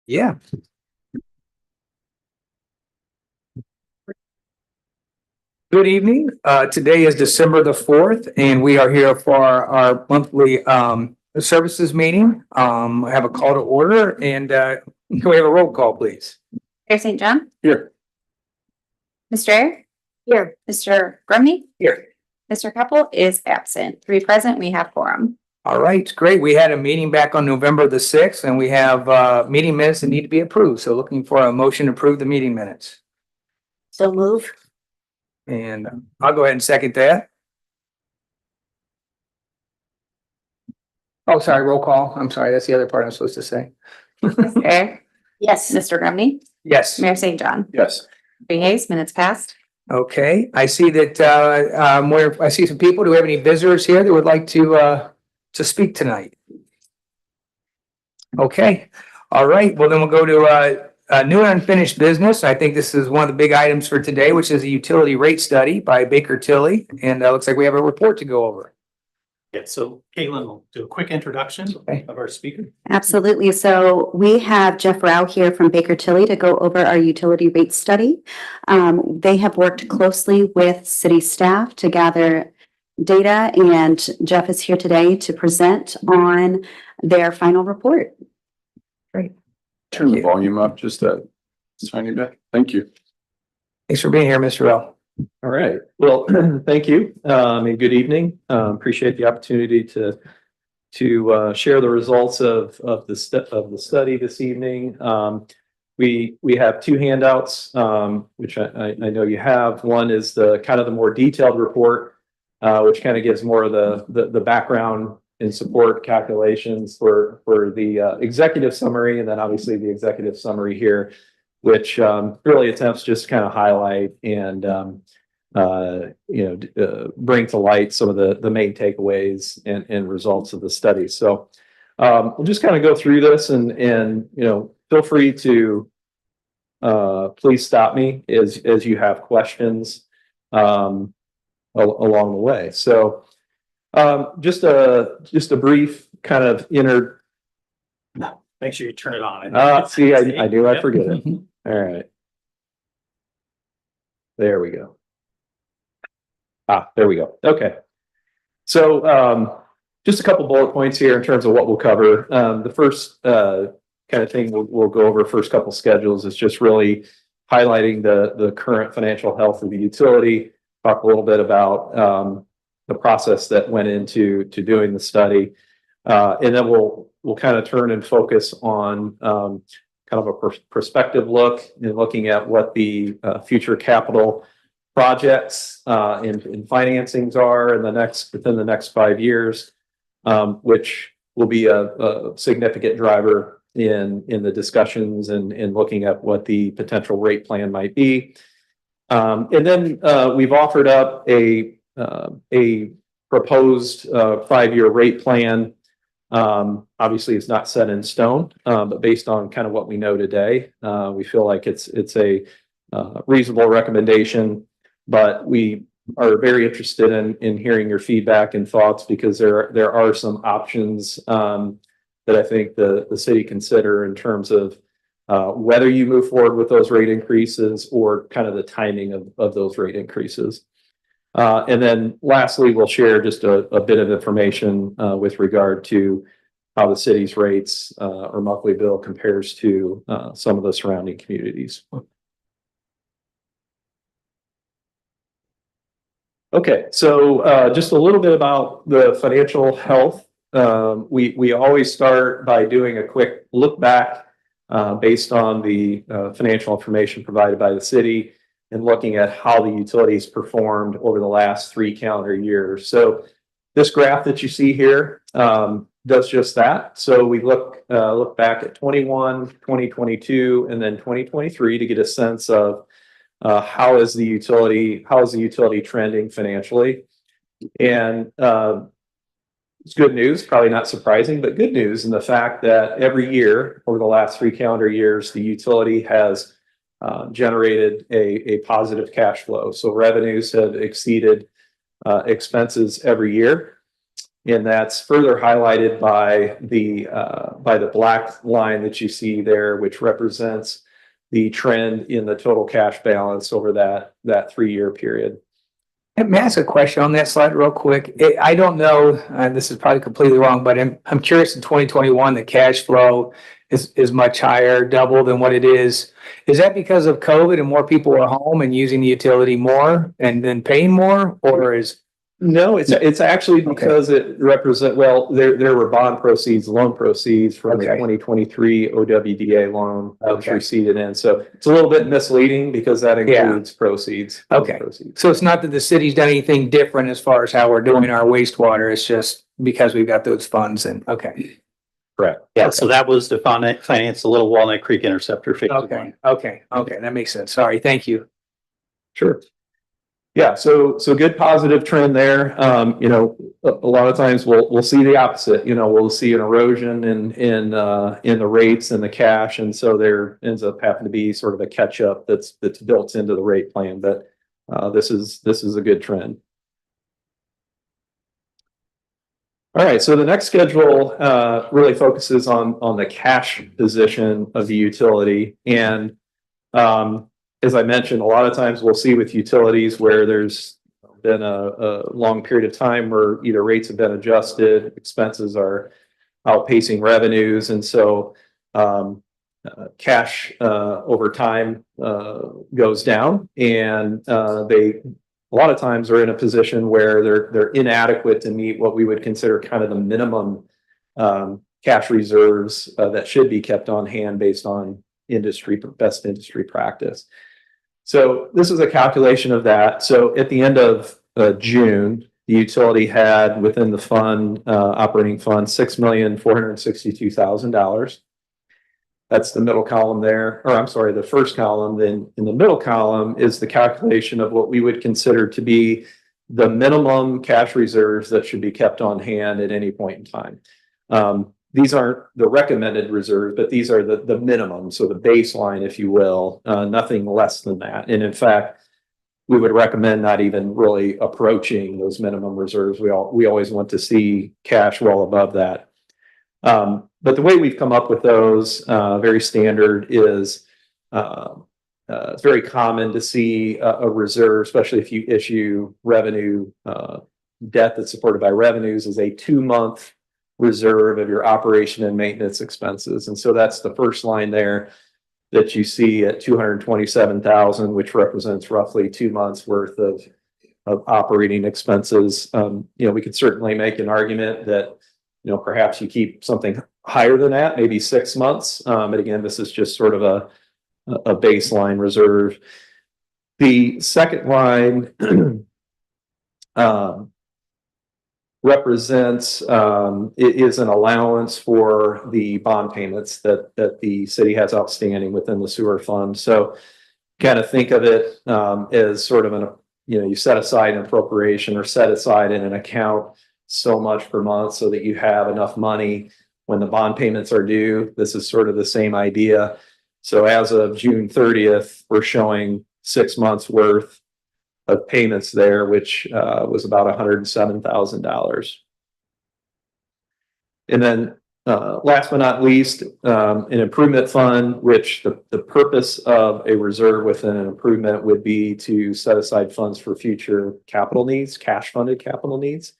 Yeah. Good evening. Today is December the 4th, and we are here for our monthly services meeting. I have a call to order, and can we have a roll call, please? Mayor St. John, Here. Mr. Ayer, here, Mr. Grumney, Here. Mr. Keppel is absent. 3 present, we have quorum. All right, great. We had a meeting back on November the 6th, and we have meeting minutes that need to be approved. So looking for a motion to approve the meeting minutes. So move. And I'll go ahead and second that. Oh, sorry, roll call. I'm sorry, that's the other part I'm supposed to say. Mr. Ayer, yes, Mr. Grumney, Yes. Mayor St. John, Yes. 3 yeas, minutes passed. Okay, I see that I see some people. Do we have any visitors here that would like to speak tonight? Okay, all right. Well, then we'll go to new and unfinished business. I think this is one of the big items for today, which is a utility rate study by Baker Tilly, and it looks like we have a report to go over. Yeah, so Caitlin will do a quick introduction Okay. of our speaker. Absolutely. So we have Jeff Rao here from Baker Tilly to go over our utility rate study. They have worked closely with city staff to gather data, and Jeff is here today to present on their final report. Turn the volume up just a tiny bit. Thank you. Thanks for being here, Mr. L. All right. Well, thank you. And good evening. Appreciate the opportunity to share the results of the study this evening. We have 2 handouts, which I know you have. One is the kind of the more detailed report, which kind of gives more of the background and support calculations for the executive summary, and then obviously the executive summary here, which really attempts just to kind of highlight and bring to light some of the main takeaways and results of the study. So we'll just kind of go through this and feel free to please stop me as you have questions along the way. So just a brief kind of Make sure you turn it on. see, I do, I Yep. forget it. All right. There we go. There we go. Okay. So just a couple bullet points here in terms of what we'll cover. The first kind of thing we'll go over, first couple schedules, is just really highlighting the current financial health of the utility, talk a little bit about the process that went into doing the study. And then we'll kind of turn and focus on kind of a perspective look and looking at what the future capital projects and financings are within the next 5 years, which will be a significant driver in the discussions and looking at what the potential rate plan might be. And then we've offered up a proposed 5-year rate plan. Obviously it's not set in stone, but based on kind of what we know today, we feel like it's a reasonable recommendation, but we are very interested in hearing your feedback and thoughts, because there are some options that I think the city consider in terms of whether you move forward with those rate increases or kind of the timing of those rate increases. And then lastly, we'll share just a bit of information with regard to how the city's rates or monthly bill compares to some of the surrounding communities. Okay, so just a little bit about the financial health. We always start by doing a quick look back based on the financial information provided by the city, and looking at how the utilities performed over the last 3 calendar years. So this graph that you see here does just that. So we look back at 21, 2022, and then 2023 to get a sense of how is the utility trending financially. And it's good news, probably not surprising, but good news in the fact that every year over the last 3 calendar years, the utility has generated a positive cash flow. So revenues have exceeded expenses every year. And that's further highlighted by the black line that you see there, which represents the trend in the total cash balance over that 3-year period. May I ask a question on that slide real quick? I don't know, this is probably completely wrong, but I'm curious, in 2021, the cash flow is much higher, double than what it is. Is that because of COVID and more people are home and using the utility more and then paying more, or is? No, it's actually because it well, there were bond proceeds, loan proceeds from the Okay. 2023 OWDA loan that was Okay. received in. So it's a little bit misleading because that includes proceeds. Okay. Proceeds. So it's not that the city's done anything different as far as how we're doing our wastewater, it's just because we've got those funds and, okay. Correct. Yeah, so that was to finance the Little Walnut Creek Interceptor Phase Okay, 1. okay, that makes sense. Sorry, thank you. Sure. Yeah, so good positive trend there. You know, a lot of times we'll see the opposite. You know, we'll see an erosion in the rates and the cash, and so there ends up having to be sort of a catch up that's built into the rate plan. But this is a good trend. All right, so the next schedule really focuses on the cash position of the utility, and as I mentioned, a lot of times we'll see with utilities where there's been a long period of time where either rates have been adjusted, expenses are outpacing revenues, and so cash over time goes down, and they a lot of times are in a position where they're inadequate to meet what we would consider kind of the minimum cash reserves that should be kept on hand based on best industry practice. So this is a calculation of that. So at the end of June, the utility had within the fund, operating fund, $6,462,000. That's the middle column there, or I'm sorry, the first column. Then in the middle column is the calculation of what we would consider to be the minimum cash reserves that should be kept on hand at any point in time. These aren't the recommended reserves, but these are the minimum, so the baseline, if you will, nothing less than that. And in fact, we would recommend not even really approaching those minimum reserves. We always want to see cash well above that. But the way we've come up with those, very standard, is it's very common to see a reserve, especially if you issue revenue debt that's supported by revenues, is a 2-month reserve of your operation and maintenance expenses. And so that's the first line there that you see at 227,000, which represents roughly 2 months worth of operating expenses. You know, we could certainly make an argument that, you know, perhaps you keep something higher than that, maybe 6 months. But again, this is just sort of a baseline reserve. The second line represents it is an allowance for the bond payments that the city has outstanding within the sewer fund. So kind of think of it as sort of you set aside an appropriation or set aside in an account so much per month so that you have enough money when the bond payments are due. This is sort of the same idea. So as of June 30th, we're showing 6 months worth of payments there, which was about $107,000. And then last but not least, an improvement fund, which the purpose of a reserve within an improvement would be to set aside funds for future capital needs, cash funded capital needs.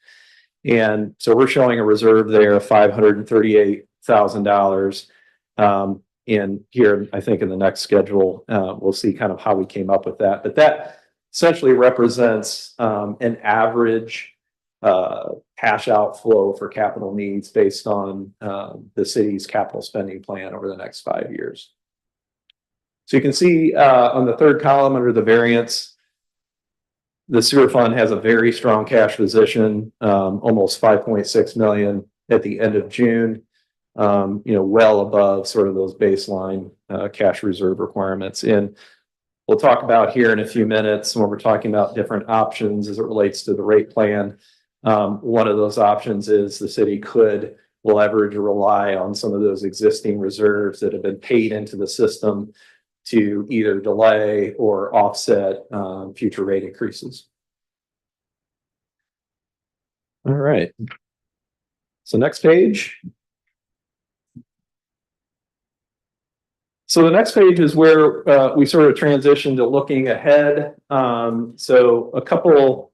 And so we're showing a reserve there of $538,000. And here, I think in the next schedule, we'll see kind of how we came up with that. But that essentially represents an average cash outflow for capital needs based on the city's capital spending plan over the next 5 years. So you can see on the third column under the variance, the sewer fund has a very strong cash position, almost 5.6 million at the end of June, well above sort of those baseline cash reserve requirements. And we'll talk about here in a few minutes when we're talking about different options as it relates to the rate plan. One of those options is the city could leverage or rely on some of those existing reserves that have been paid into the system to either delay or offset future rate increases. All right. So next page. So the next page is where we sort of transition to looking ahead. So a couple,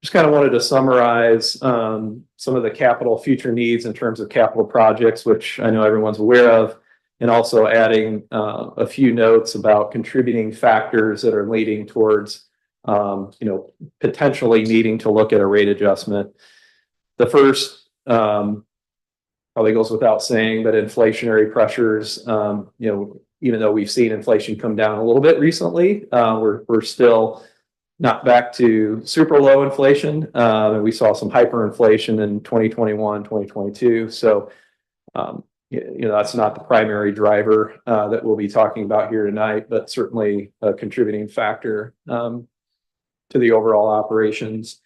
just kind of wanted to summarize some of the capital future needs in terms of capital projects, which I know everyone's aware of, and also adding a few notes about contributing factors that are leading towards potentially needing to look at a rate adjustment. The first probably goes without saying, but inflationary pressures, even though we've seen inflation come down a little bit recently, we're still not back to super low inflation. And we saw some hyperinflation in 2021, 2022. So, that's not the primary driver that we'll be talking about here tonight, but certainly a contributing factor to the overall operations.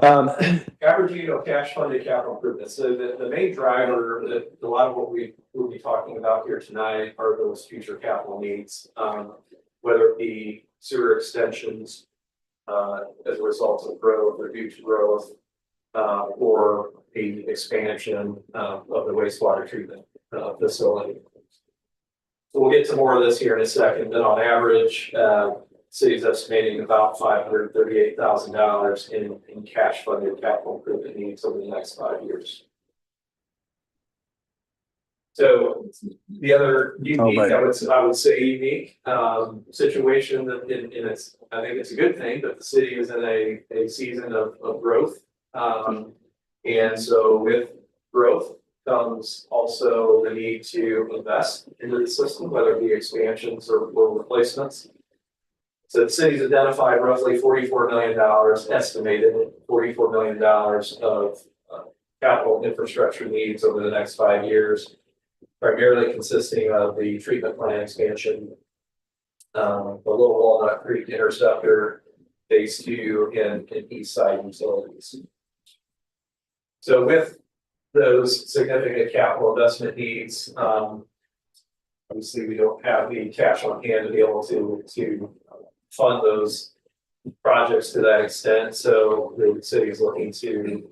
Average cash funded capital improvements. So the main driver that a lot of what we will be talking about here tonight are those future capital needs, whether it be sewer extensions as a result of growth or due to growth, or the expansion of the wastewater treatment facility. So we'll get to more of this here in a second, but on average, city's estimating about $538,000 in cash funded capital improvement needs over the next 5 years. So the other unique, I would say unique situation that and it's, I think it's a good thing that the city is in a season of growth. And so with growth comes also the need to invest into the system, whether it be expansions or replacements. So the city's identified roughly $44 million, estimated $44 million of capital infrastructure needs over the next 5 years, primarily consisting of the treatment plant expansion, the Little Walnut Creek Interceptor, Phase 2, and East Side utilities. So with those significant capital investment needs, obviously we don't have the cash on hand to be able to fund those projects to that extent. So the city is looking to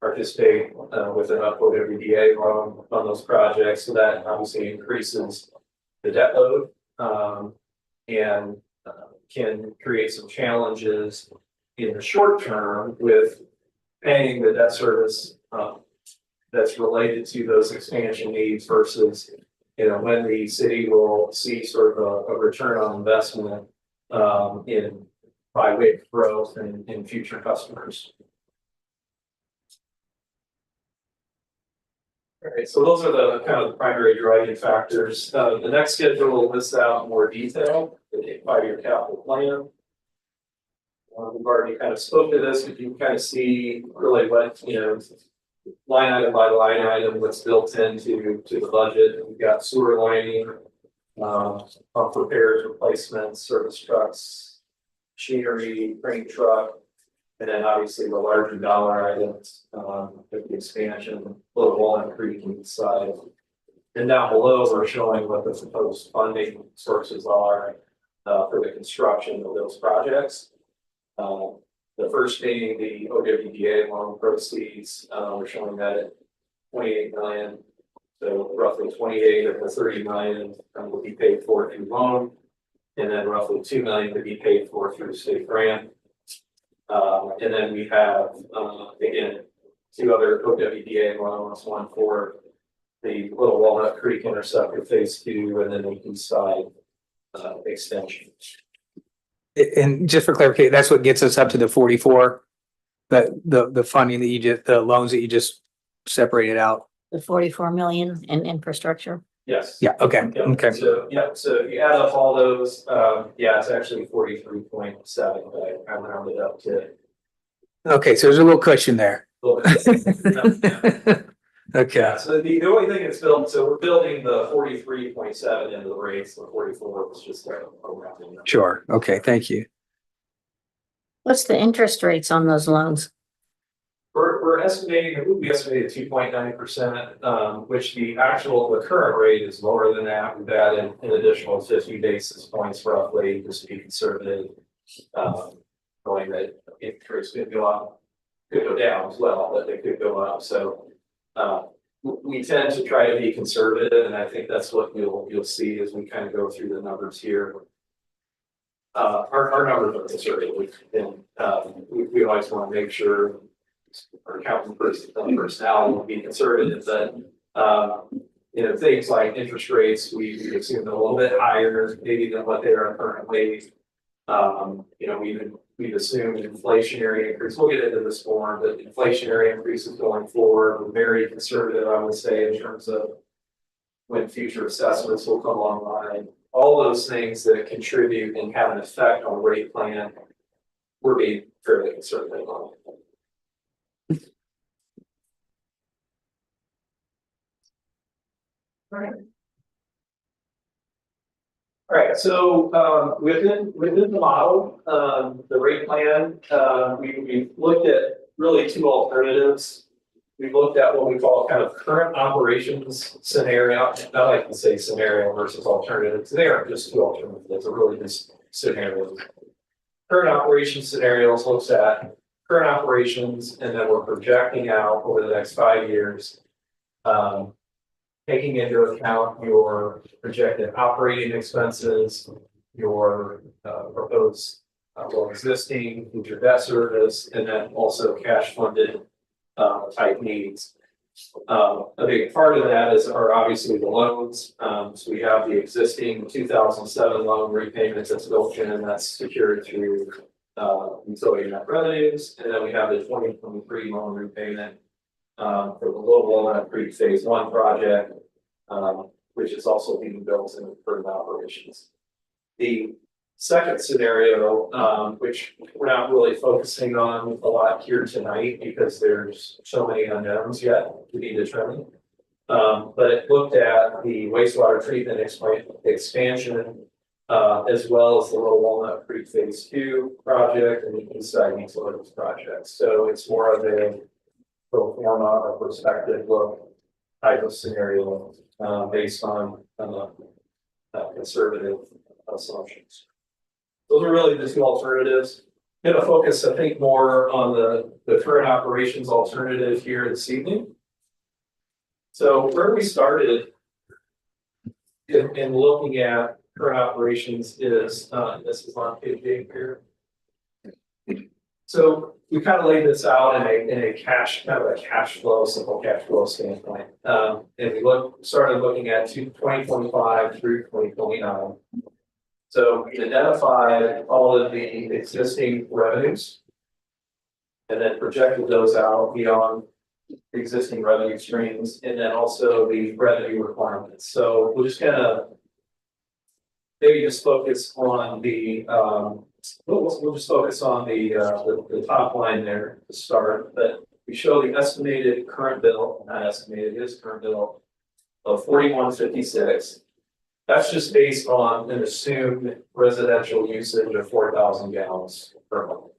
participate with an OWDA loan on those projects. So that obviously increases the debt load and can create some challenges in the short term with paying the debt service that's related to those expansion needs versus, when the city will see sort of a return on investment by way of growth and in future customers. All right, so those are the kind of the primary driving factors. The next schedule will list out in more detail the 5-year capital plan. We've already kind of spoke to this, but you can kind of see really what, line item by line item, what's built into the budget. We've got sewer lining, pump repairs, replacements, service trucks, machinery, crane truck, and then obviously the larger dollar items, with the expansion, Little Walnut Creek inside. And down below, we're showing what the proposed funding sources are for the construction of those projects. The first being the OWDA loan proceeds, we're showing that at $28 million. So roughly 28 of the 30 million will be paid for through loan, and then roughly 2 million to be paid for through state grant. And then we have, again, 2 other OWDA loans, one for the Little Walnut Creek Interceptor Phase 2, and then the East Side extension. And just for clarification, that's what gets us up to the 44, the funding that the loans that you just separated out. The 44 million in infrastructure. Yes. Yeah, okay, Yep. okay. So, so if you add up all those, it's actually 43.7, but I rounded up to Okay, so there's a little cushion there. a little bit. Okay, Yeah, so the only thing it's built, so we're building the 43.7 into the rates, the 44 was just a rounding number. sure. Okay, thank you. What's the interest rates on those loans? We're estimating, we estimated 2.9%, which the current rate is lower than that. We've added an additional 50 basis points roughly, just to be conservative, knowing that interest rates could go up. could go down as well, but they could go up. So we tend to try to be conservative, and I think that's what you'll see as we kind of go through the numbers here. Our numbers are conservative, and we always want to make sure our accounting personnel will be conservative, but things like interest rates, we assume a little bit higher maybe than what they are currently. We've assumed inflationary increase. We'll get into this more, but inflationary increases going forward, we're very conservative, I would say, in terms of when future assessments will come online. All those things that contribute and have an effect on the rate plan, we're being fairly conservative on. All right, so within the model, the rate plan, we looked at really two alternatives. We looked at what we call kind of current operations scenario. I like to say scenario versus alternatives. They aren't just two alternatives, they're really just scenarios. Current operations scenarios looks at current operations, and then we're projecting out over the next 5 years. Taking into account your projected operating expenses, your proposed existing future debt service, and then also cash funded type needs. A big part of that are obviously the loans. So we have the existing 2007 loan repayments that's built in, and that's secured through utility net revenues, and then we have the 2023 loan repayment for the Little Walnut Creek Phase 1 project, which is also being built in current operations. The second scenario, which we're not really focusing on a lot here tonight because there's so many unknowns yet to be determined. But it looked at the wastewater treatment expansion, as well as the Little Walnut Creek Phase 2 project and the Eastside Utilities project. So it's more of a pro forma or perspective look type of scenario based on conservative assumptions. Those are really the two alternatives. I'm going to focus, I think, more on the current operations alternative here this evening. So where we started in looking at current operations is, this is on page 8 here. So we kind of laid this out in a simple cash flow standpoint. And we started looking at 2025 through 2029. So we identified all of the existing revenues and then projected those out beyond existing revenue streams, and then also the revenue requirements. So we'll just kind of maybe just focus on the we'll just focus on the top line there to start. But we show the estimated current bill, not estimated, it is current bill of 4156. That's just based on an assumed residential usage of 4,000 gallons per month.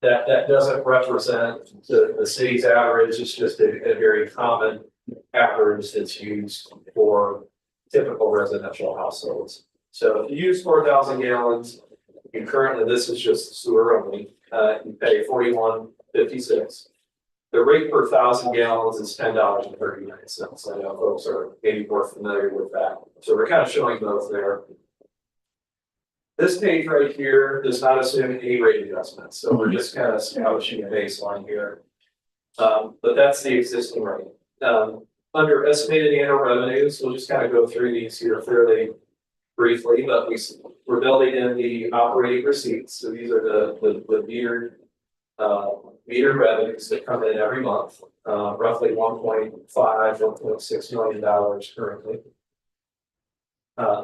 That doesn't represent the city's average. It's just a very common average that's used for typical residential households. So if you use 4,000 gallons, and currently this is just sewer only, you pay $41.56. The rate per 1,000 gallons is $10.39. I know folks are maybe more familiar with that. So we're kind of showing those there. This page right here does not assume any rate adjustments. So we're just kind of establishing a baseline here. But that's the existing rate. Under estimated annual revenues, we'll just kind of go through these here fairly briefly, but we're building in the operating receipts. So these are the metered revenues that come in every month, roughly $1.6 million currently.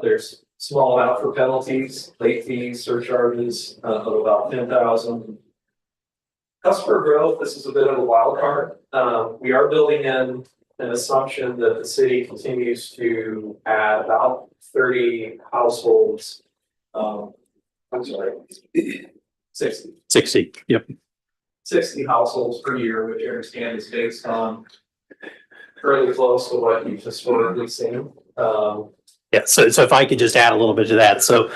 There's small amount for penalties, late fees, surcharges of about $10,000. Customer growth, this is a bit of a wild card. We are building in an assumption that the city continues to add about 30 households. I'm sorry, 60. Yep. 60 households per year, which I understand is based on fairly close to what you've historically seen. Yeah, so if I could just add a little bit to that. So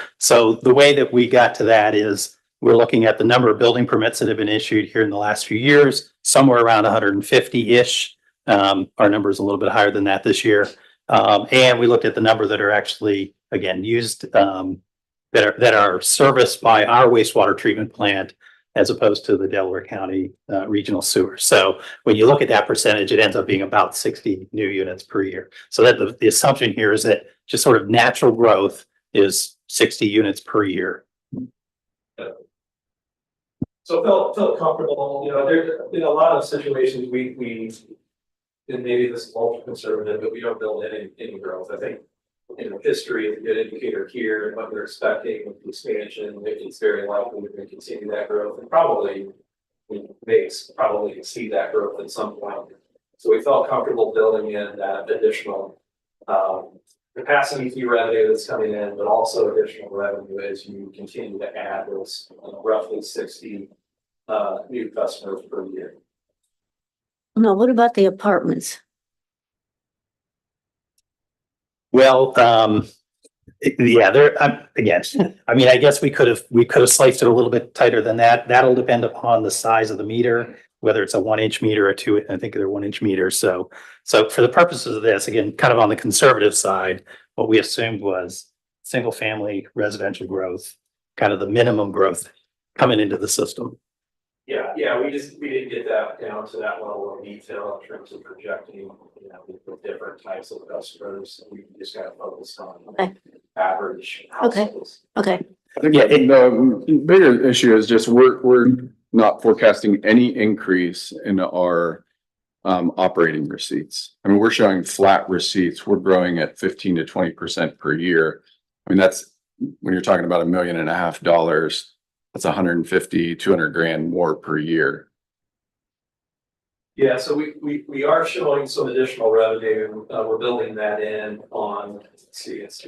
the way that we got to that is we're looking at the number of building permits that have been issued here in the last few years, somewhere around 150-ish. Our number is a little bit higher than that this year. And we looked at the number that are actually, again, used, that are serviced by our wastewater treatment plant as opposed to the Delaware County regional sewer. So when you look at that percentage, it ends up being about 60 new units per year. So that the assumption here is that just sort of natural growth is 60 units per year. So felt comfortable, you know, there, in a lot of situations, and maybe this is ultra conservative, but we don't build any growth. I think, you know, history is a good indicator here, and what we're expecting with the expansion, it's very likely we're going to continue that growth, and probably see that growth at some point. So we felt comfortable building in that additional capacity fee revenue that's coming in, but also additional revenue as you continue to add those roughly 60 new customers per year. No, what about the apartments? Well, yeah, again, I mean, I guess we could have sliced it a little bit tighter than that. That'll depend upon the size of the meter, whether it's a 1-inch meter or two. I think they're 1-inch meters. So for the purposes of this, again, kind of on the conservative side, what we assumed was single family residential growth, kind of the minimum growth coming into the system. Yeah, we didn't get that down to that level of detail in terms of projecting, you know, the different types of customers. We just kind of focused on Okay. average Okay. households. Okay, I think Yeah, the bigger issue is just we're not forecasting any increase in our operating receipts. I mean, we're showing flat receipts. We're growing at 15 to 20% per year. I mean, that's when you're talking about $1.5 million, that's 150, 200 grand more per year. Yeah, so we are showing some additional revenue. We're building that in on, let's see, it's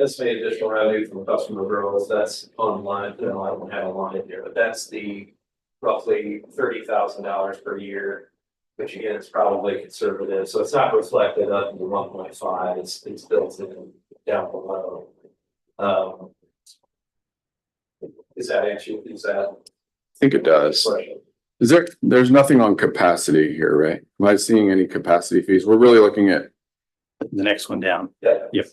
estimated additional revenue from customer growth. That's online. No, I don't have a line here, but that's the roughly $30,000 per year, which again, is probably conservative. So it's not reflected up in the 1.5. It's built in down below. Is that actually, I think it does. question? There's nothing on capacity here, right? Am I seeing any capacity fees? We're really looking at, The next one down. Yeah. Yep.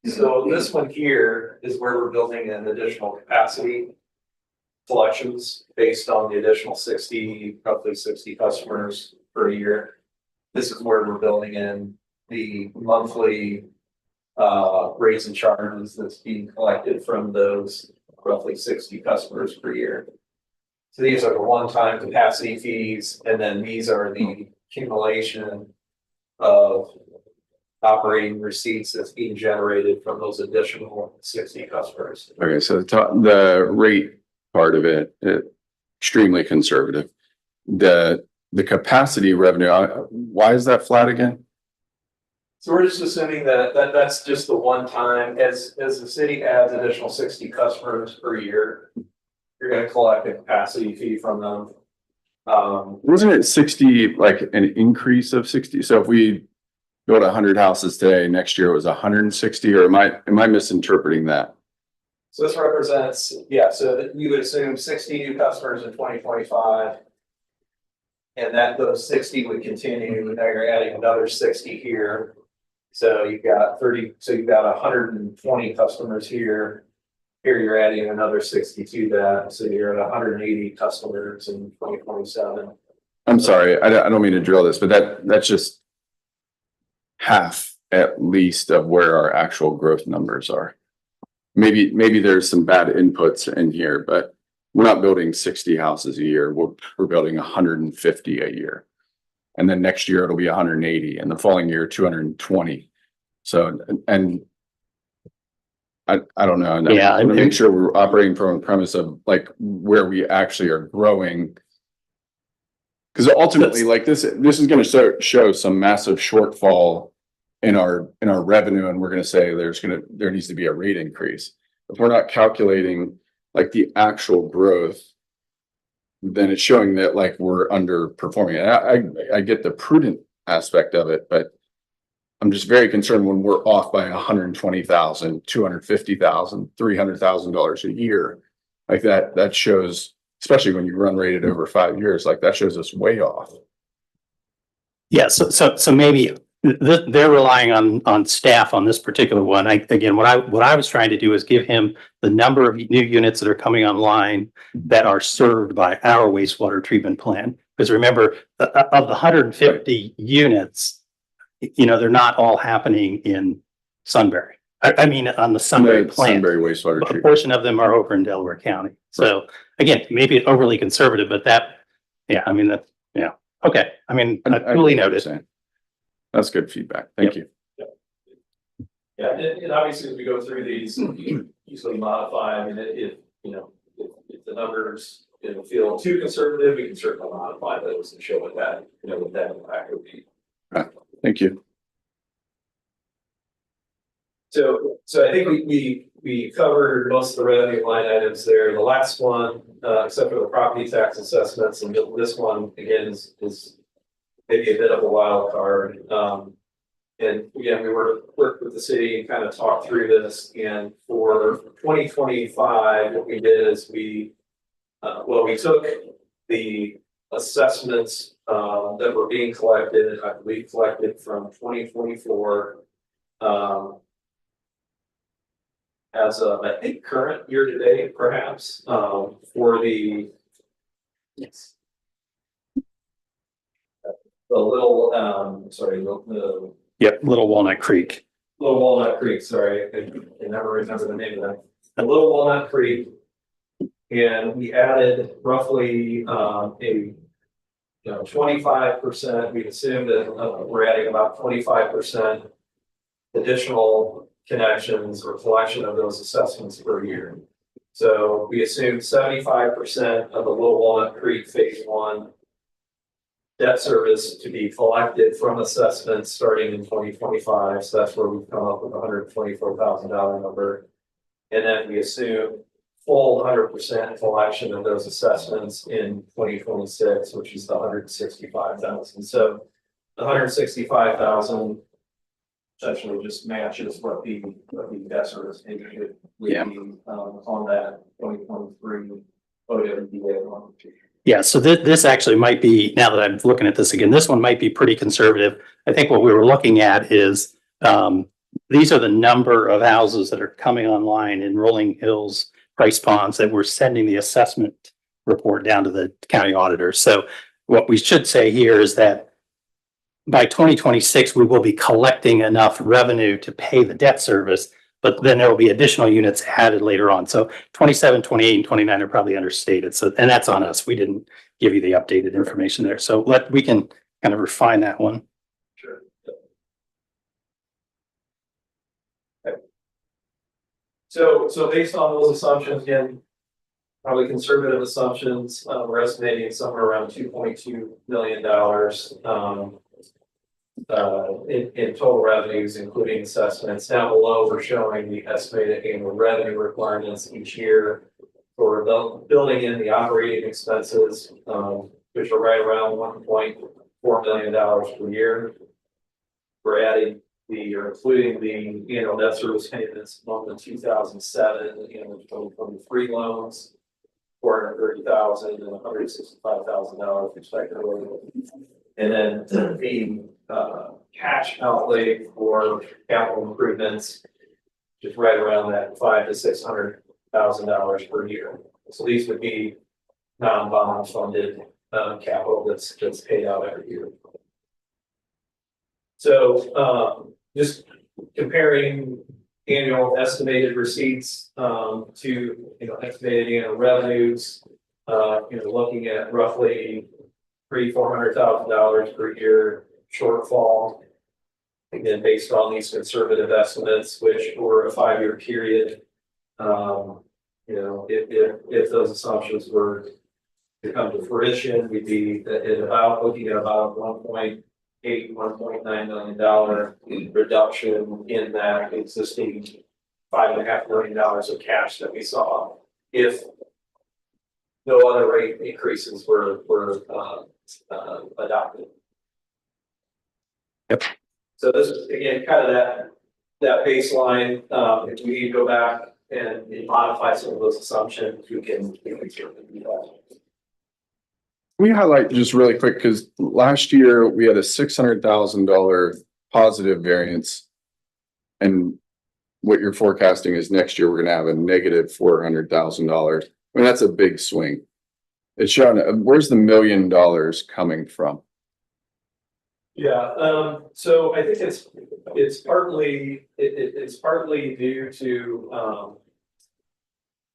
So this one here is where we're building an additional capacity collections based on the additional roughly 60 customers per year. This is where we're building in the monthly rates and charges that's being collected from those roughly 60 customers per year. So these are the one-time capacity fees, and then these are the accumulation of operating receipts that's being generated from those additional 60 customers. okay, so the rate part of it, extremely conservative. The capacity revenue, why is that flat again? So we're just assuming that's just the one time, as the city adds additional 60 customers per year, you're gonna collect a capacity fee from them. Wasn't it 60, like an increase of 60? So if we built 100 houses today, next year it was 160, or am I misinterpreting that? So this represents, yeah, so that we would assume 60 new customers in 2025. And that those 60 would continue, and now you're adding another 60 here. So you've got 120 customers here. Here you're adding another 60 to that, so you're at 180 customers in 2027. I'm sorry, I don't mean to drill this, but that's just half at least of where our actual growth numbers are. Maybe there's some bad inputs in here, but we're not building 60 houses a year. We're building 150 a year. And then next year it'll be 180, and the following year 220. So, and I don't know. And Yeah, I want to make sure we're operating from a premise of like where we actually are growing. Because ultimately, like this is going to show some massive shortfall in our revenue, and we're going to say there needs to be a rate increase. If we're not calculating like the actual growth, then it's showing that like we're underperforming. And I get the prudent aspect of it, but I'm just very concerned when we're off by $120,000, $250,000, $300,000 a year. Like that shows, especially when you run rated over 5 years, like that shows us way off. Yeah, so maybe they're relying on staff on this particular one. Again, what I was trying to do is give him the number of new units that are coming online that are served by our wastewater treatment plant. Because remember, of the 150 units, they're not all happening in Sunbury. I mean, on the Sunbury plant. Sunbury wastewater A treatment. portion of them are over in Delaware County. So again, maybe overly conservative, but okay. I mean, I I fully get what you're noticed. saying. That's good feedback. Thank you. Yeah, and obviously as we go through these, you easily modify, I mean, if the numbers feel too conservative, we can certainly modify those and show what that impact would be. Thank you. So I think we covered most of the revenue line items there. The last one, except for the property tax assessments, and this one again is maybe a bit of a wild card. And again, we worked with the city and kind of talked through this. And for 2025, what we did is we took the assessments that were being collected, I believe collected from 2024. As of, I think, current year to date, perhaps, for the little, the Yep, Little Walnut Creek. Little Walnut Creek, sorry, I never remember the name of that. The Little Walnut Creek. And we added roughly, 25%, we assumed that we're adding about 25% additional connections or collection of those assessments per year. So we assumed 75% of the Little Walnut Creek Phase 1 debt service to be collected from assessments starting in 2025. So that's where we've come up with a $124,000 number. And then we assume full 100% collection of those assessments in 2026, which is the 165,000. So the 165,000 essentially just matches what the debt service payment would be on that 2023 OWDA loan. Yeah, so this actually might be, now that I'm looking at this again, this one might be pretty conservative. I think what we were looking at is these are the number of houses that are coming online in Rolling Hills, Price Ponds, that we're sending the assessment report down to the county auditor. So what we should say here is that by 2026, we will be collecting enough revenue to pay the debt service, but then there will be additional units added later on. So 27, 28, and 29 are probably understated. So, and that's on us. We didn't give you the updated information there. So we can kind of refine that one. Sure. Okay. So based on those assumptions, again, probably conservative assumptions, we're estimating somewhere around $2.2 million in total revenues, including assessments. Down below, we're showing the estimated annual revenue requirements each year for building in the operating expenses, which are right around $1.4 million per year. We're adding including the annual debt service payments on the 2007 and the 2023 loans, $430,000 and $165,000 respectively. And then the cash outlay for capital improvements, just right around that $500,000 to $600,000 per year. So these would be non-bond funded capital that's paid out every year. So just comparing annual estimated receipts to estimated annual revenues, looking at roughly $400,000 per year shortfall. Again, based on these conservative estimates, which for a 5-year period, if those assumptions were to come to fruition, we'd be looking at about $1.9 million reduction in that existing $5.5 million of cash that we saw if no other rate increases were adopted. Yep. So this is again, kind of that baseline, if we need to go back and modify some of those assumptions, we can certainly do that. We highlight just really quick, because last year we had a $600,000 positive variance. And what you're forecasting is next year, we're gonna have a negative $400,000. I mean, that's a big swing. It's showing, where's the $1 million coming from? Yeah, so I think it's partly, it's partly due to,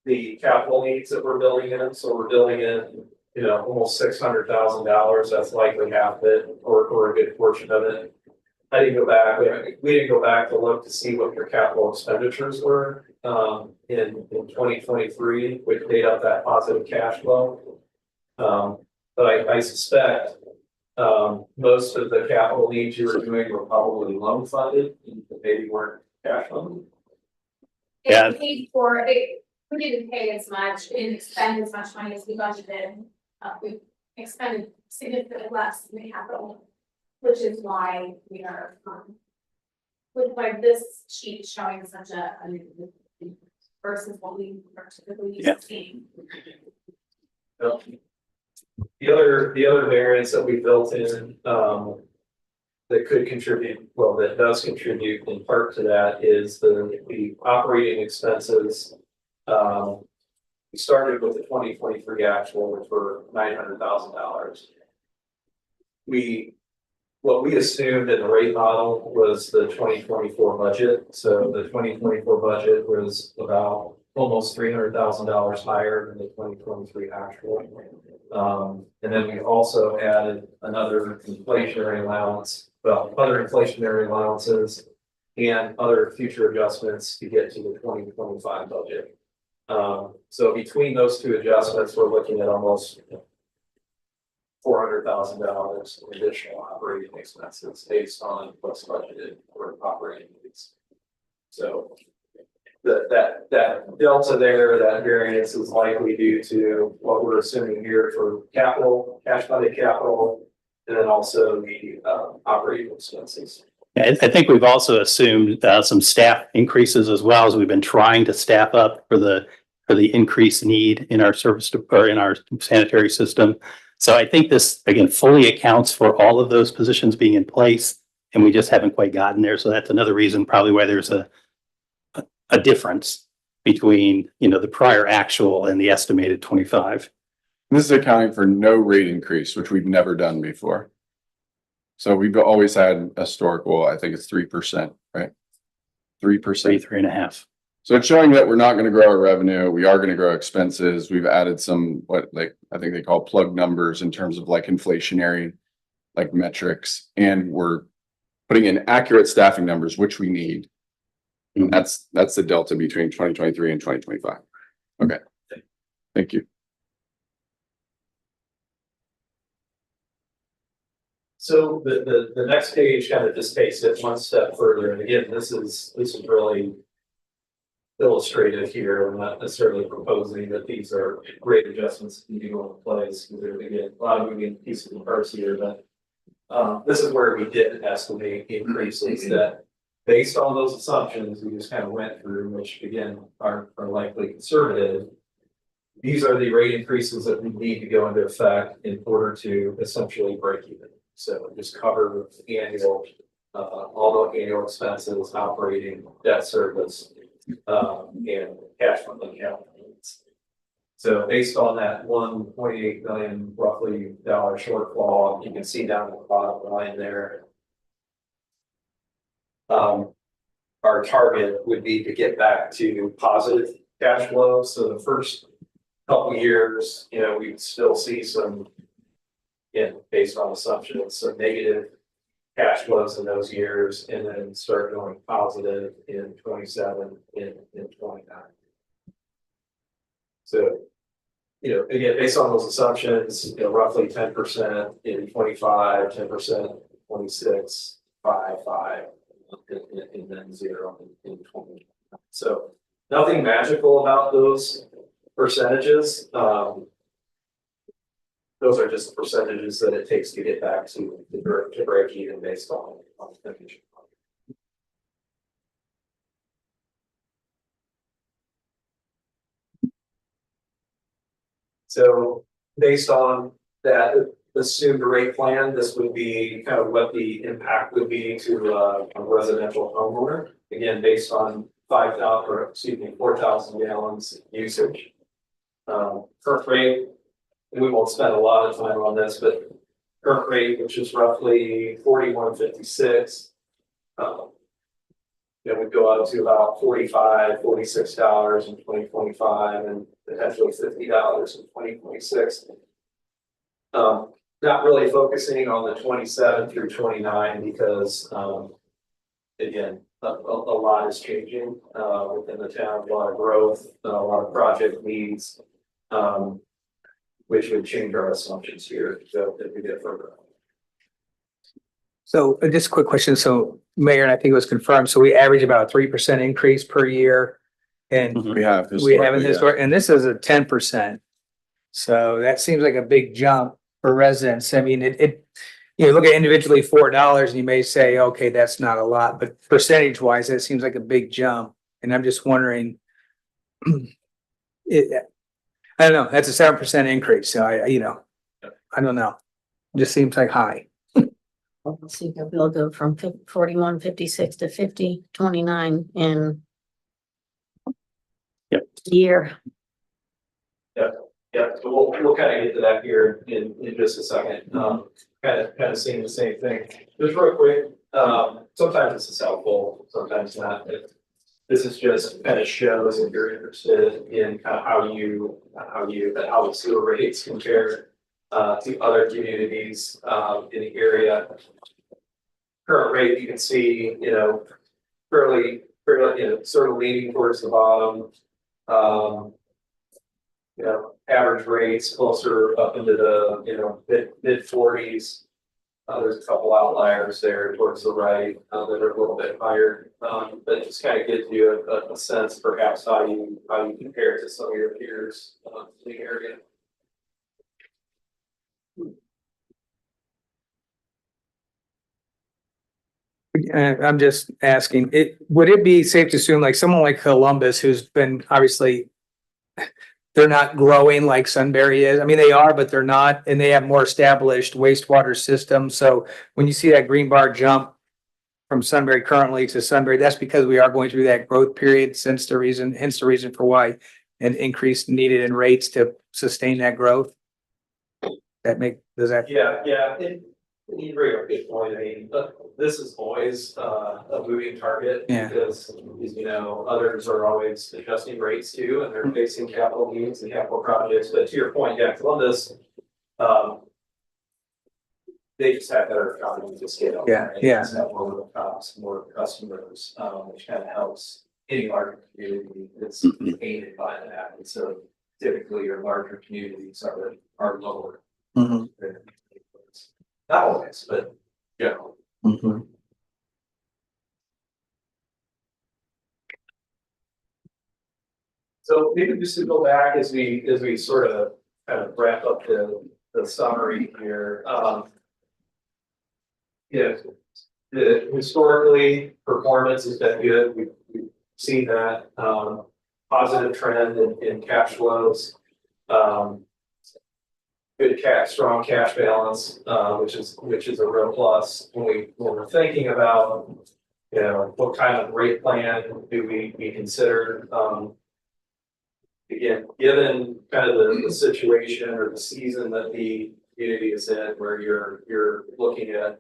the capital needs that we're building in. So we're building in, almost $600,000. That's likely half of it or a good portion of it. I didn't go back, we didn't go back to look to see what your capital expenditures were, in 2023, which made up that positive cash flow. But I suspect, most of the capital needs you were doing were probably loan funded, and maybe weren't cash funded. Yeah. It paid for it, we didn't pay as much, we didn't spend as much money as we budgeted. We expended significantly less in the capital, which is why we are, with why this sheet is showing such a versus what we are typically used to seeing. The other variance that we built in, that could contribute, well, that does contribute in part to that is the operating expenses. We started with the 2023 actual, which were $900,000. What we assumed in the rate model was the 2024 budget. So the 2024 budget was about almost $300,000 higher than the 2023 actual. And then we also added another inflationary allowance, well, other inflationary allowances and other future adjustments to get to the 2025 budget. So between those two adjustments, we're looking at almost $400,000 in additional operating expenses based on what's budgeted for operating needs. So that delta there, that variance is likely due to what we're assuming here for capital, cash funded capital, and then also the operating expenses. I think we've also assumed some staff increases as well, as we've been trying to staff up for the increased need in our or in our sanitary system. So I think this, again, fully accounts for all of those positions being in place, and we just haven't quite gotten there. So that's another reason probably why there's a difference between, the prior actual and the estimated 25. This is accounting for no rate increase, which we've never done before. So we've always had historical, I think it's 3%, right? 3%. 3.5. So it's showing that we're not going to grow our revenue. We are going to grow expenses. We've added some, I think they call plug numbers in terms of inflationary, metrics, and we're putting in accurate staffing numbers, which we need. And that's the delta between 2023 and 2025. Okay. Thank you. So the next page kind of just takes it one step further. And again, this is really illustrative here. I'm not necessarily proposing that these are great adjustments that need to go in place. Because again, a lot of moving pieces and parts here, but this is where we did estimate increases that based on those assumptions we just kind of went through, which again are likely conservative. These are the rate increases that we need to go into effect in order to essentially break even. So just cover annual, all the annual expenses, operating, debt service, and cash funding capital needs. So based on that $1.8 million roughly shortfall, you can see down the bottom line there. Our target would be to get back to positive cash flow. So the first couple of years, we would still see some, based on assumptions, some negative cash flows in those years, and then start going positive in 27 in 29. So, again, based on those assumptions, roughly 10% in 25, 10% 26, 5, and then 0 in 20. So nothing magical about those percentages. those are just the percentages that it takes to get back to break even based on the condition. So based on that assumed rate plan, this would be kind of what the impact would be to a residential homeowner. Again, based on 4,000 gallons usage. Current rate, and we won't spend a lot of time on this, but current rate, which is roughly 41.56. Then we go up to about $46 in 2025 and potentially $50 in 2026. Not really focusing on the 27 through 29 because, again, a lot is changing within the town, a lot of growth, a lot of project needs, which would change our assumptions here. So if we get further. So just a quick question. So Mayor, and I think it was confirmed, so we average about a 3% increase per year. And We have. we haven't historically, yeah. historic, and this is a 10%. So that seems like a big jump for residents. I mean, you look at individually $4 and you may say, okay, that's not a lot, but percentage wise, that seems like a big jump. And I'm just wondering, I don't know, that's a 7% increase. So I don't know. It just seems like high. We'll see the bill go from 41.56 to 50.29 in Yep. year. Yeah, so we'll kind of get to that here in just a second. Kind of seeing the same thing. Just real quick, sometimes this is helpful, sometimes not. This is just kind of shows if you're interested in kind of how the sewer rates compare to other communities in the area. Current rate, you can see, fairly, sort of leaning towards the bottom. Average rates closer up into the mid 40s. There's a couple outliers there towards the right that are a little bit higher. But just kind of gives you a sense perhaps how you compare to some of your peers in the area. I'm just asking, would it be safe to assume like someone like Columbus, who's been obviously, they're not growing like Sunbury is. I mean, they are, but they're not, and they have more established wastewater systems. So when you see that green bar jump from Sunbury currently to Sunbury, that's because we are going through that growth period, hence the reason for why an increase needed in rates to sustain that growth. Yeah. You bring up a good point. I mean, this is always a moving target because, others are always adjusting rates too, and they're facing capital needs and capital projects. But to your point, Columbus, they just have better economies of scale. Yeah. They just have more costs, more customers, which kind of helps any larger community that's aided by that. And so typically your larger communities are lower. Mm-hmm. Not always, but generally. Mm-hmm. So maybe just to go back as we sort of kind of wrap up the summary here. The historically performance has been good. We've seen that positive trend in cash flows. Good strong cash balance, which is a real plus when we're thinking about, what kind of rate plan do we consider? Again, given kind of the situation or the season that the community is in, where you're looking at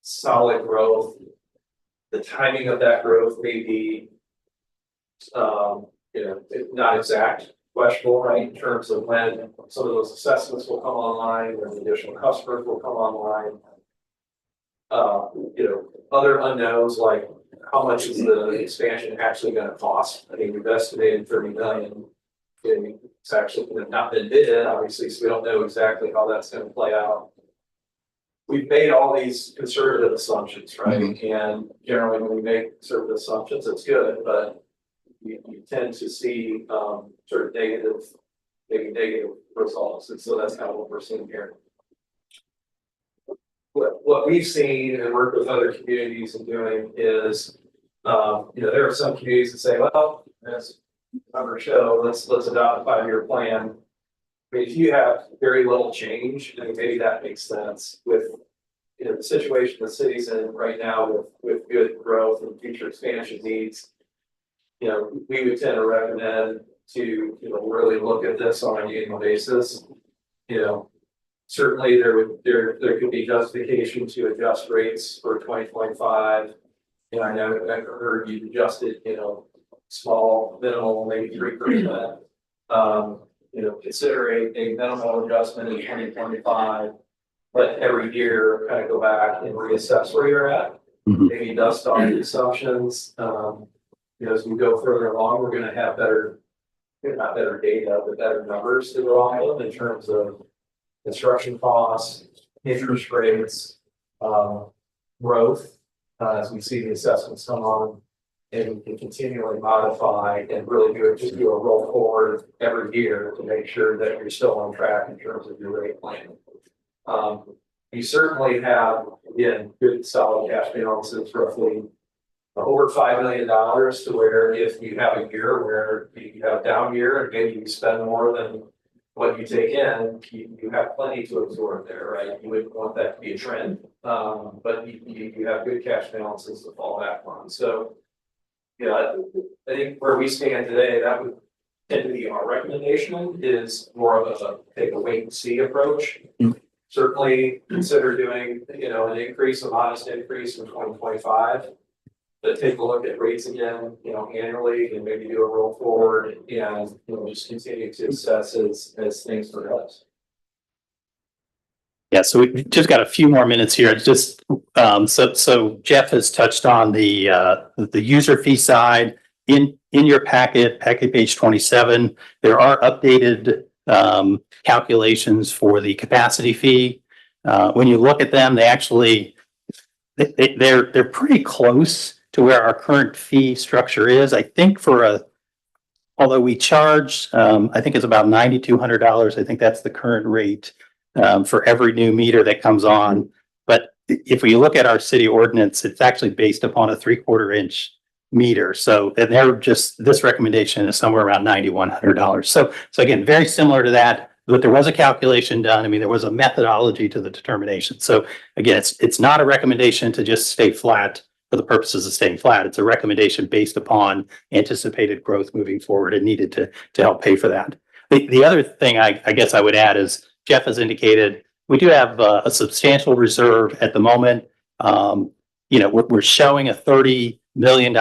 solid growth, the timing of that growth may be, not exact. Questionable, right, in terms of when some of those assessments will come online, when additional customers will come online. Other unknowns like how much is the expansion actually going to cost? I mean, we've estimated 30 million. It's actually not been bid, obviously, so we don't know exactly how that's going to play out. We've made all these conservative assumptions, right? Mm-hmm. And generally, when we make conservative assumptions, it's good, but you tend to see sort of negative maybe negative results. And so that's kind of what we're seeing here. What we've seen and worked with other communities in doing is, there are some communities that say, well, as numbers show, let's adopt a 5-year plan. I mean, if you have very little change, then maybe that makes sense with, the situation the city's in right now with good growth and future expansion needs. We would tend to recommend to, really look at this on an annual basis. Certainly there could be justification to adjust rates for 2025. I know I've heard you adjusted, small, minimal, maybe 3%. Consider a minimal adjustment in 2025, but every year kind of go back and reassess where you're at. Mhm. Maybe dust off the assumptions. As we go further along, we're going to have not better data, but better numbers to go off of in terms of construction costs, interest rates, growth, as we see the assessments come on. And we can continually modify and really just do a roll forward every year to make sure that you're still on track in terms of your rate plan. You certainly have, again, good solid cash balances, roughly over $5 million, to where if you have a year where you have a down year and maybe you spend more than what you take in, you have plenty to absorb there, right? You wouldn't want that to be a trend, but you have good cash balances to fall back on. So, I think where we stand today, that would tend to be our recommendation, is more of take a wait and see approach. Certainly consider doing, an increase, a modest increase in 2025. But take a look at rates again, annually, and maybe do a roll forward and, just continue to assess as things progress. Yeah, so we've just got a few more minutes here. It's just, so Jeff has touched on the user fee side. In your packet page 27, there are updated calculations for the capacity fee. When you look at them, they're pretty close to where our current fee structure is. I think although we charge, I think it's about $9,200. I think that's the current rate for every new meter that comes on. But if we look at our city ordinance, it's actually based upon a 3/4 inch meter. So, and this recommendation is somewhere around $9,100. So again, very similar to that, but there was a calculation done. I mean, there was a methodology to the determination. So again, it's not a recommendation to just stay flat for the purposes of staying flat. It's a recommendation based upon anticipated growth moving forward and needed to help pay for that. The other thing I guess I would add is, Jeff has indicated, we do have a substantial reserve at the moment. We're showing a $30 million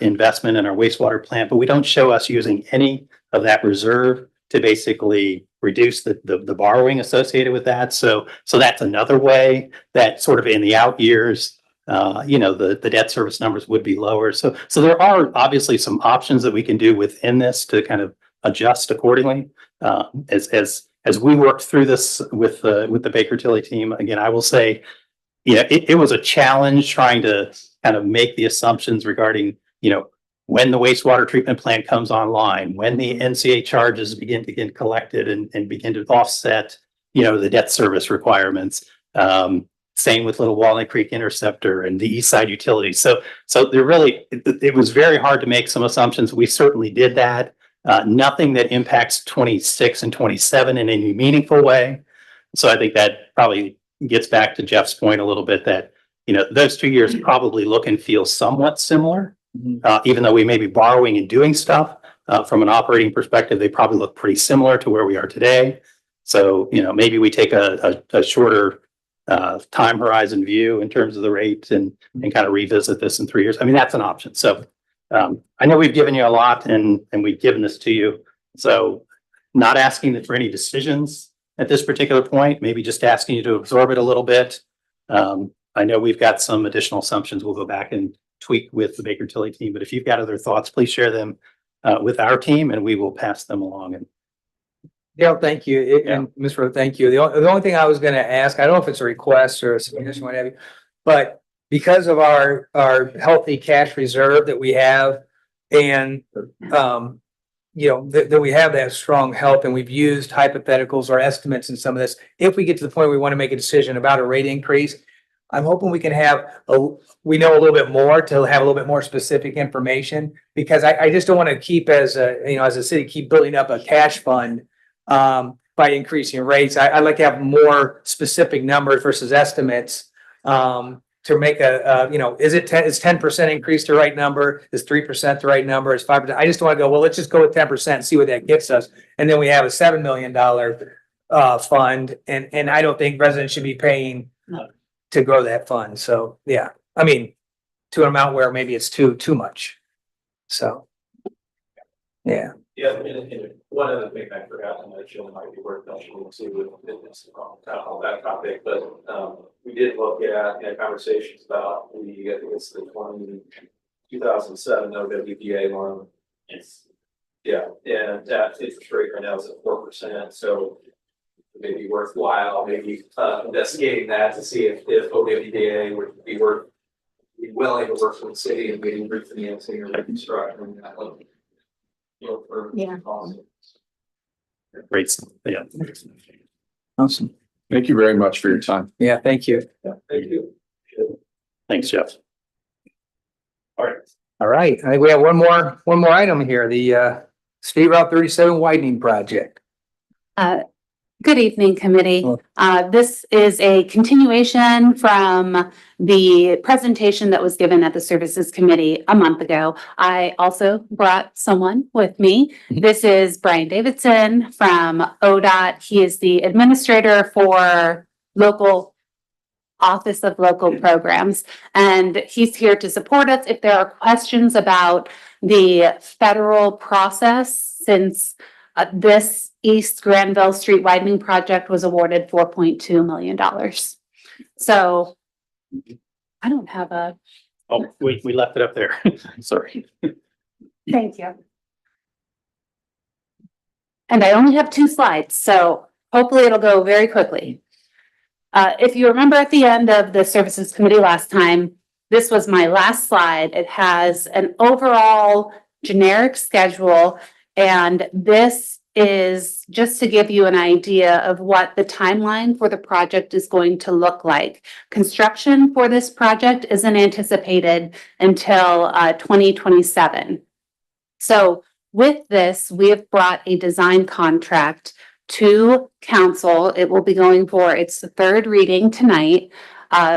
investment in our wastewater plant, but we don't show us using any of that reserve to basically reduce the borrowing associated with that. So that's another way that sort of in the out years, the debt service numbers would be lower. So there are obviously some options that we can do within this to kind of adjust accordingly. As we worked through this with the Baker Tilly team, again, I will say, it was a challenge trying to kind of make the assumptions regarding, when the wastewater treatment plant comes online, when the NCA charges begin to get collected and begin to offset, the debt service requirements. Same with Little Walnut Creek Interceptor and the East Side Utilities. So it was very hard to make some assumptions. We certainly did that. Nothing that impacts 26 and 27 in any meaningful way. So I think that probably gets back to Jeff's point a little bit that, those 2 years probably look and feel somewhat similar. Even though we may be borrowing and doing stuff, from an operating perspective, they probably look pretty similar to where we are today. So, maybe we take a shorter time horizon view in terms of the rate and kind of revisit this in 3 years. I mean, that's an option. So I know we've given you a lot and we've given this to you. So not asking for any decisions at this particular point, maybe just asking you to absorb it a little bit. I know we've got some additional assumptions we'll go back and tweak with the Baker Tilly team, but if you've got other thoughts, please share them with our team and we will pass them along. And Dale, thank you. And Ms. Rowe, thank you. The only thing I was going to ask, I don't know if it's a request or a suggestion, what have you, but because of our healthy cash reserve that we have and that we have that strong help and we've used hypotheticals or estimates in some of this. If we get to the point where we want to make a decision about a rate increase, I'm hoping we can we know a little bit more to have a little bit more specific information, because I just don't want to keep as a city, keep building up a cash fund by increasing rates. I'd like to have more specific numbers versus estimates to make is 10% increase the right number? Is 3% the right number? Is 5%? I just want to go, well, let's just go with 10%, see what that gets us. And then we have a $7 million fund, and I don't think residents should be paying to grow that fund. So, yeah, I mean, to an amount where maybe it's too much. So, yeah. Yeah, and one other thing I forgot to mention might be worth mentioning too with this on that topic, but we did look at conversations about I think it's the 2007 OWBA loan. Yes. Yeah, and that interest rate right now is at 4%, so it may be worthwhile investigating that to see if OWBA would be willing to work with the city and getting refinancing or reconstructing that loan. Yeah. Great. Yeah. Awesome. Thank you very much for your time. Yeah, thank you. Yeah, thank you. Thanks, Jeff. All right. All right, I think we have one more item here, the State Route 37 widening project. Good evening, committee. This is a continuation from the presentation that was given at the Services Committee a month ago. I also brought someone with me. This is Brian Davidson from ODOT. He is the administrator for Office of Local Programs, and he's here to support us if there are questions about the federal process, since this East Granville Street widening project was awarded $4.2 million. So I don't have a. Oh, we left it up there. Sorry. Thank you. And I only have 2 slides, so hopefully it'll go very quickly. If you remember at the end of the Services Committee last time, this was my last slide. It has an overall generic schedule, and this is just to give you an idea of what the timeline for the project is going to look like. Construction for this project isn't anticipated until 2027. So with this, we have brought a design contract to council. It will be going for its 3rd reading tonight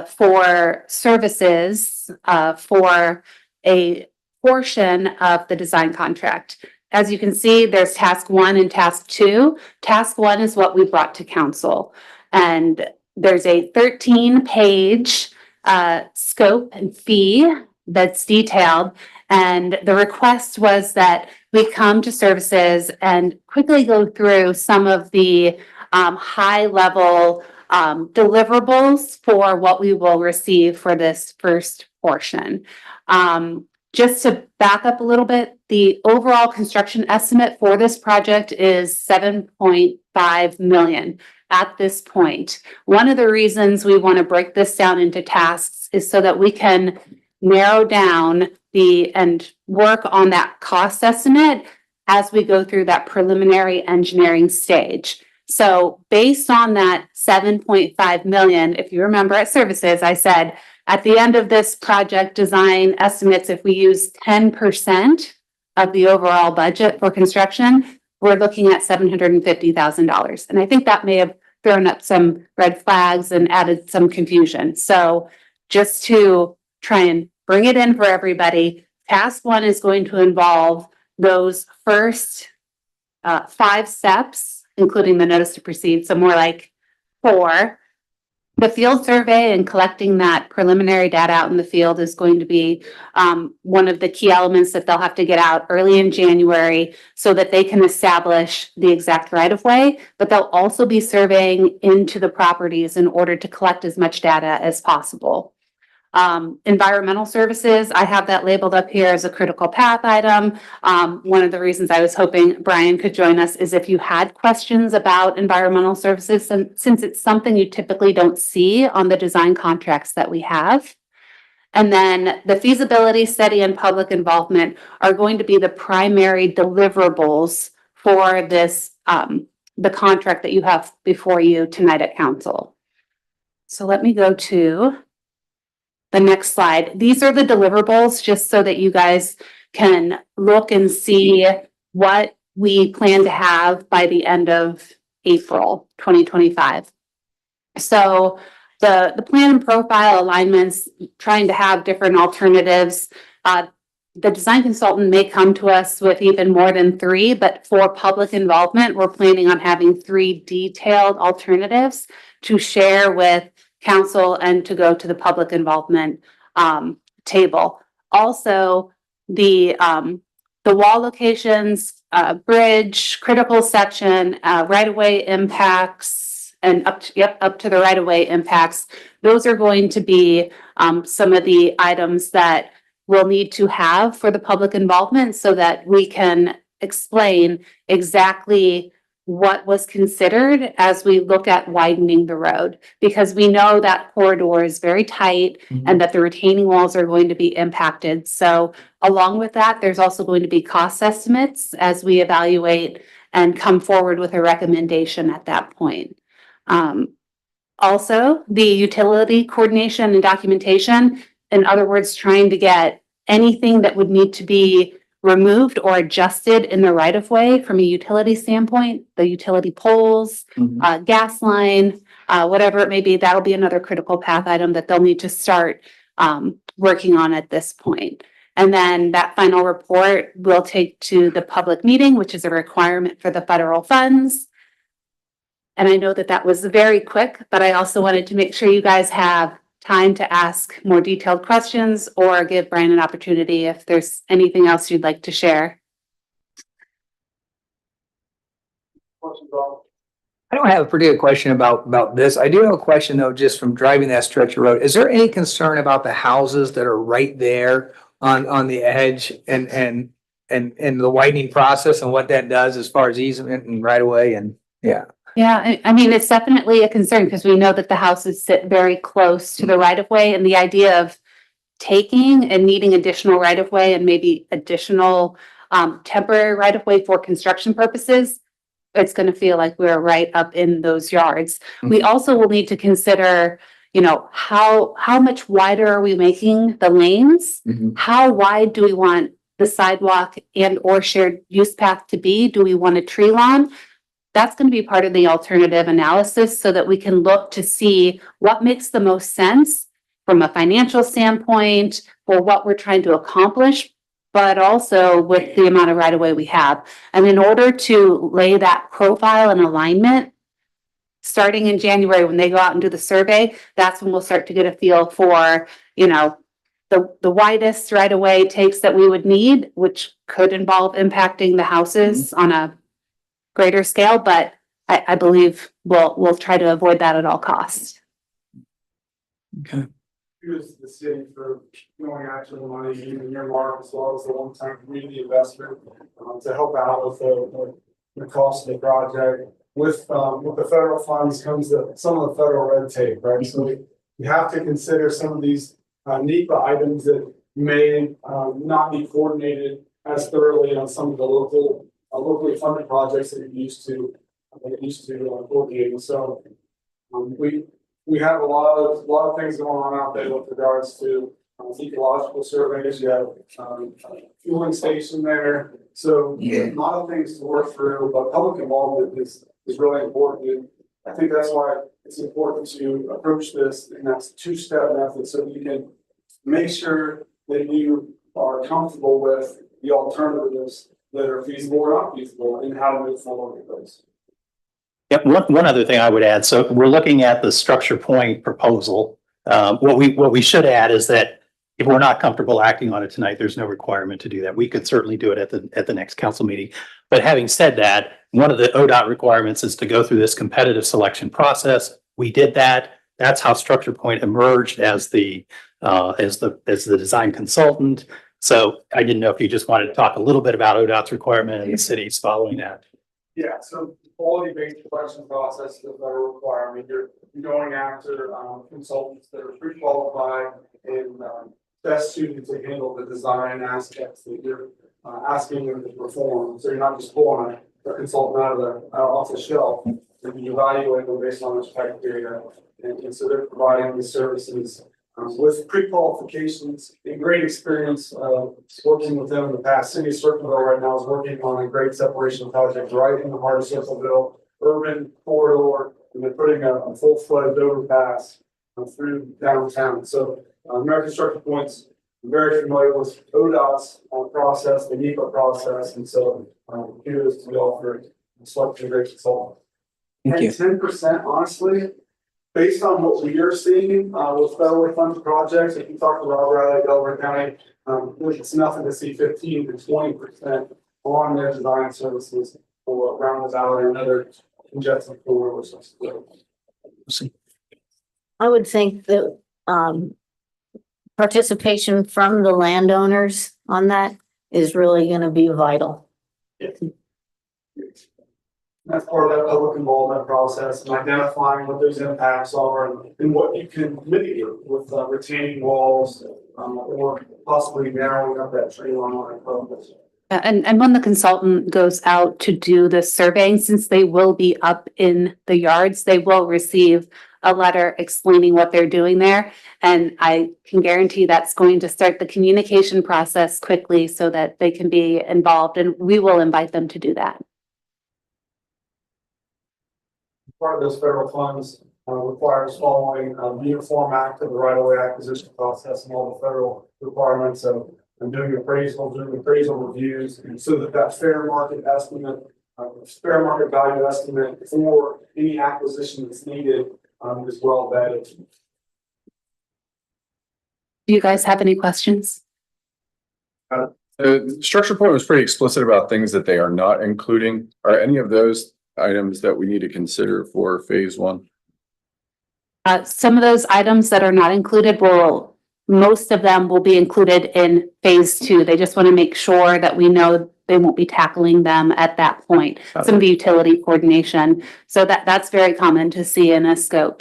for services for a portion of the design contract. As you can see, there's task 1 and task 2. Task 1 is what we brought to council, and there's a 13-page scope and fee that's detailed. And the request was that we come to services and quickly go through some of the high-level deliverables for what we will receive for this first portion. Just to back up a little bit, the overall construction estimate for this project is $7.5 million at this point. One of the reasons we want to break this down into tasks is so that we can narrow down and work on that cost estimate as we go through that preliminary engineering stage. So based on that $7.5 million, if you remember at services, I said, at the end of this project design estimates, if we use 10% of the overall budget for construction, we're looking at $750,000. And I think that may have thrown up some red flags and added some confusion. So just to try and bring it in for everybody, task 1 is going to involve those first 5 steps, including the notice to proceed. So more like 4. The field survey and collecting that preliminary data out in the field is going to be one of the key elements that they'll have to get out early in January so that they can establish the exact right of way, but they'll also be surveying into the properties in order to collect as much data as possible. Environmental services, I have that labeled up here as a critical path item. One of the reasons I was hoping Brian could join us is if you had questions about environmental services, since it's something you typically don't see on the design contracts that we have. And then the feasibility study and public involvement are going to be the primary deliverables for this, the contract that you have before you tonight at council. So let me go to the next slide. These are the deliverables, just so that you guys can look and see what we plan to have by the end of April 2025. So the plan and profile alignments, trying to have different alternatives. The design consultant may come to us with even more than 3, but for public involvement, we're planning on having 3 detailed alternatives to share with council and to go to the public involvement table. Also, the wall locations, bridge, critical section, right-of-way impacts, and up to the right-of-way impacts. Those are going to be some of the items that we'll need to have for the public involvement so that we can explain exactly what was considered as we look at widening the road, because we know that corridor is very tight and that the retaining walls are going to be impacted. So along with that, there's also going to be cost estimates as we evaluate and come forward with a recommendation at that point. Also, the utility coordination and documentation, in other words, trying to get anything that would need to be removed or adjusted in the right of way from a utility standpoint, the utility poles, gas line, whatever it may be, that'll be another critical path item that they'll need to start working on at this point. And then that final report will take to the public meeting, which is a requirement for the federal funds. And I know that that was very quick, but I also wanted to make sure you guys have time to ask more detailed questions or give Brian an opportunity if there's anything else you'd like to share. I don't have a particular question about this. I do have a question though, just from driving that stretch of road. Is there any concern about the houses that are right there on the edge and the widening process and what that does as far as easement and right of way and yeah. Yeah, I mean, it's definitely a concern because we know that the houses sit very close to the right of way, and the idea of taking and needing additional right of way and maybe additional temporary right of way for construction purposes, it's going to feel like we're right up in those yards. We also will need to consider, you know, how much wider are we making the lanes? How wide do we want the sidewalk and or shared use path to be? Do we want a tree lawn? That's going to be part of the alternative analysis so that we can look to see what makes the most sense from a financial standpoint for what we're trying to accomplish, but also with the amount of right of way we have. And in order to lay that profile and alignment, starting in January, when they go out and do the survey, that's when we'll start to get a feel for, you know, the widest right of way takes that we would need, which could involve impacting the houses on a greater scale, but I believe we'll try to avoid that at all costs. Okay. Here's the city for going after the money in your mark as well as the one-time community investment to help out with the cost of the project. With the federal funds comes some of the federal red tape, right? So we have to consider some of these NEPA items that may not be coordinated as thoroughly on some of the locally funded projects that you're used to coordinating. So we have a lot of things going on out there with regards to ecological surveys. You have fueling station there. So a lot of things to work through, but public involvement is really important. I think that's why it's important to approach this in that 2-step method so that you can make sure that you are comfortable with the alternatives that are feasible or not feasible and how to move forward with those. Yep, one other thing I would add, so we're looking at the structure point proposal. What we should add is that if we're not comfortable acting on it tonight, there's no requirement to do that. We could certainly do it at the next council meeting. But having said that, one of the ODOT requirements is to go through this competitive selection process. We did that. That's how Structure Point emerged as the design consultant. So I didn't know if you just wanted to talk a little bit about ODOT's requirement and the cities following that. Yeah, so quality-based selection process is a federal requirement. You're going after consultants that are pre-qualified and best suited to handle the design aspects that you're asking them to perform. So you're not just pulling a consultant off the shelf, and you evaluate them based on this criteria. And so they're providing these services with pre-qualifications and great experience working with them in the past. City of Circleville right now is working on a great separation project right in the heart of Circleville, urban corridor, and they're putting a full-fledged overpass through downtown. So American Structure Point's very familiar with ODOT's process, the NEPA process, and so kudos to y'all for selecting a great consultant. Thank you. 10%, honestly, based on what we are seeing with federally funded projects, if you talk to Rob Riley, Delaware County, it's nothing to see 15 to 20% on their design services for around the valley and other congested corridors. I would think that, participation from the landowners on that is really gonna be vital. That's part of that public involvement process and identifying what those impacts are and what you can mitigate with retaining walls or possibly narrowing up that tree line on a purpose. And when the consultant goes out to do the surveying, since they will be up in the yards, they will receive a letter explaining what they're doing there. And I can guarantee that's going to start the communication process quickly so that they can be involved, and we will invite them to do that. Part of those federal funds requires following uniform act of the right of way acquisition process and all the federal requirements of doing appraisal reviews, so that fair market estimate, fair market value estimate for any acquisition that's needed is well vetted. Do you guys have any questions? The structure point was pretty explicit about things that they are not including. Are any of those items that we need to consider for phase one? Some of those items that are not included most of them will be included in phase two. They just want to make sure that we know they won't be tackling them at that point. Some of the utility coordination. So that's very common to see in a scope,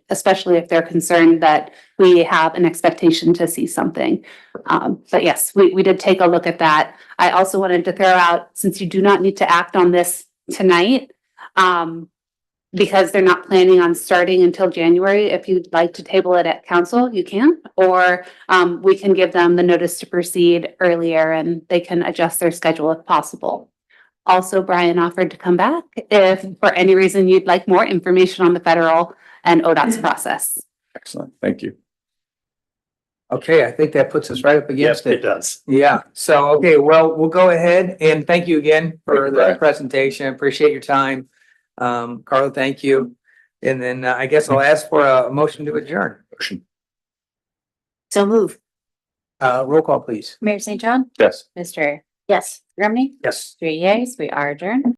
especially if they're concerned that we have an expectation to see something. But yes, we did take a look at that. I also wanted to throw out, since you do not need to act on this tonight, because they're not planning on starting until January. If you'd like to table it at council, you can, or we can give them the notice to proceed earlier and they can adjust their schedule if possible. Also, Brian offered to come back if for any reason you'd like more information on the federal and ODOT's process. Excellent, thank you. Okay, I think that puts us right up against Yes, it it. does. Yeah, so, okay, well, we'll go ahead and thank you again for Thank you, the Brian. presentation. Appreciate your time. Carla, thank you. And then I guess I'll ask for a motion to adjourn. Motion. So move. Roll call, please. Mayor St. John, Yes. Mr. Yes. Grumney, Yes. 3 yeas, we are adjourned.